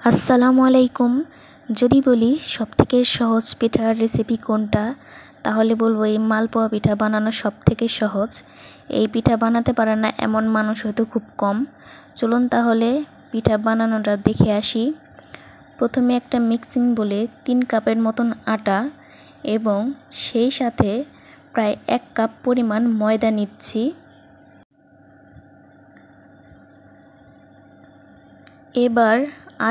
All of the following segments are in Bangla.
আসসালামু আলাইকুম। যদি বলি সবথেকে সহজ পিঠার রেসিপি কোনটা, তাহলে বলবো এই মালপোয়া পিঠা বানানো সবথেকে সহজ। এই পিঠা বানাতে পারে না এমন মানুষ হয়তো খুব কম। চলুন তাহলে পিঠা বানানোটা দেখে আসি। প্রথমে একটা মিক্সিং বলে 3 কাপের মতন আটা এবং সেই সাথে প্রায় 1 কাপ পরিমাণ ময়দা নিচ্ছি। এবার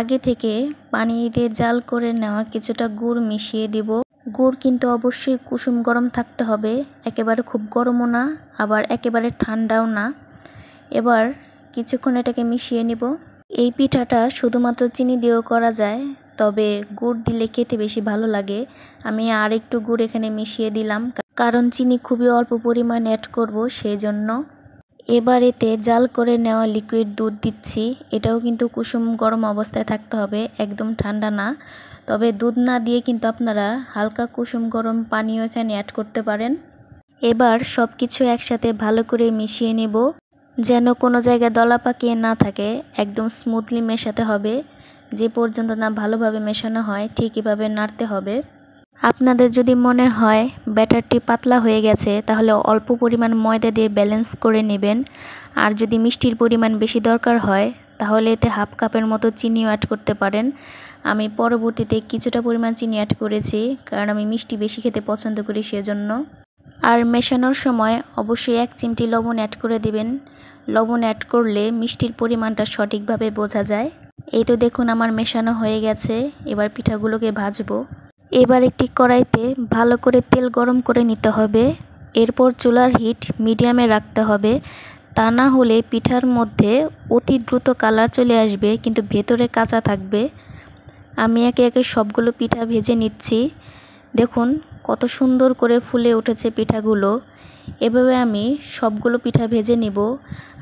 আগে থেকে পানি দিয়ে জাল করে নেওয়া কিছুটা গুড় মিশিয়ে দিব। গুড় কিন্তু অবশ্যই কুসুম গরম থাকতে হবে, একেবারে খুব গরমও না আবার একেবারে ঠান্ডাও না। এবার কিছুক্ষণ এটাকে মিশিয়ে নিব। এই পিঠাটা শুধুমাত্র চিনি দিয়েও করা যায়, তবে গুড় দিলে খেতে বেশি ভালো লাগে। আমি আর একটু গুড় এখানে মিশিয়ে দিলাম, কারণ চিনি খুবই অল্প পরিমাণ অ্যাড করব সেই জন্য। এবার এতে জাল করে নেওয়া লিকুইড দুধ দিচ্ছি। এটাও কিন্তু কুসুম গরম অবস্থায় থাকতে হবে, একদম ঠান্ডা না। তবে দুধ না দিয়ে কিন্তু আপনারা হালকা কুসুম গরম পানিও এখানে অ্যাড করতে পারেন। এবার সব কিছু একসাথে ভালো করে মিশিয়ে নেব, যেন কোনো জায়গায় দলা পাকিয়ে না থাকে। একদম স্মুথলি মেশাতে হবে, যে পর্যন্ত না ভালোভাবে মেশানো হয় ঠিক এভাবে নাড়তে হবে। আপনাদের যদি মনে হয় ব্যাটারটি পাতলা হয়ে গেছে, তাহলে অল্প পরিমাণ ময়দা দিয়ে ব্যালেন্স করে নেবেন। আর যদি মিষ্টির পরিমাণ বেশি দরকার হয়, তাহলে এতে হাফ কাপের মতো চিনিও অ্যাড করতে পারেন। আমি পরবর্তীতে কিছুটা পরিমাণ চিনি অ্যাড করেছি, কারণ আমি মিষ্টি বেশি খেতে পছন্দ করি সেজন্য। আর মেশানোর সময় অবশ্যই 1 চিমটি লবণ অ্যাড করে দিবেন। লবণ অ্যাড করলে মিষ্টির পরিমাণটা সঠিকভাবে বোঝা যায়। এই তো দেখুন আমার মেশানো হয়ে গেছে। এবার পিঠাগুলোকে ভাজবো। এবার একটি কড়াইতে ভালো করে তেল গরম করে নিতে হবে। এরপর চুলার হিট মিডিয়ামে রাখতে হবে, তা না হলে পিঠার মধ্যে অতি দ্রুত কালার চলে আসবে কিন্তু ভেতরে কাঁচা থাকবে। আমি একে একে সবগুলো পিঠা ভেজে নিচ্ছি। দেখুন কত সুন্দর করে ফুলে উঠেছে পিঠাগুলো। এভাবে আমি সবগুলো পিঠা ভেজে নিব,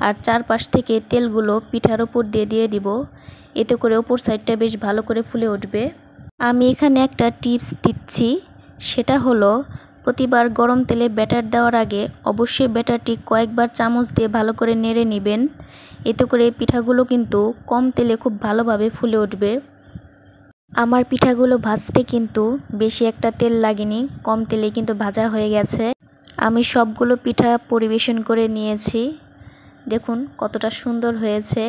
আর চারপাশ থেকে তেলগুলো পিঠার ওপর দিয়ে দিব। এতে করে ওপর সাইডটা বেশ ভালো করে ফুলে উঠবে। আমি এখানে একটা টিপস দিচ্ছি, সেটা হলো প্রতিবার গরম তেলে ব্যাটার দেওয়ার আগে অবশ্যই ব্যাটারটি কয়েকবার চামচ দিয়ে ভালো করে নেড়ে নেবেন। এতে করে পিঠাগুলো কিন্তু কম তেলে খুব ভালোভাবে ফুলে উঠবে। আমার পিঠাগুলো ভাজতে কিন্তু বেশি একটা তেল লাগেনি, কম তেলে কিন্তু ভাজা হয়ে গেছে। আমি সবগুলো পিঠা পরিবেশন করে নিয়েছি। দেখুন কতটা সুন্দর হয়েছে।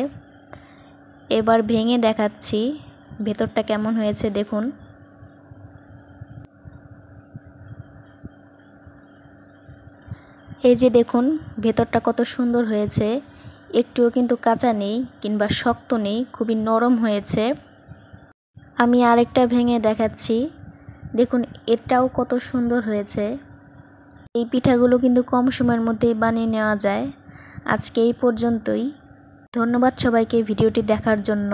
এবার ভেঙে দেখাচ্ছি ভেতরটা কেমন হয়েছে দেখুন। এই যে দেখুন ভেতরটা কত সুন্দর হয়েছে, একটুও কিন্তু কাঁচা নেই কিংবা শক্ত নেই, খুবই নরম হয়েছে। আমি আরেকটা ভেঙে দেখাচ্ছি, দেখুন এটাও কত সুন্দর হয়েছে। এই পিঠাগুলো কিন্তু কম সময়ের মধ্যেই বানিয়ে নেওয়া যায়। আজকে এই পর্যন্তই। ধন্যবাদ সবাইকে ভিডিওটি দেখার জন্য।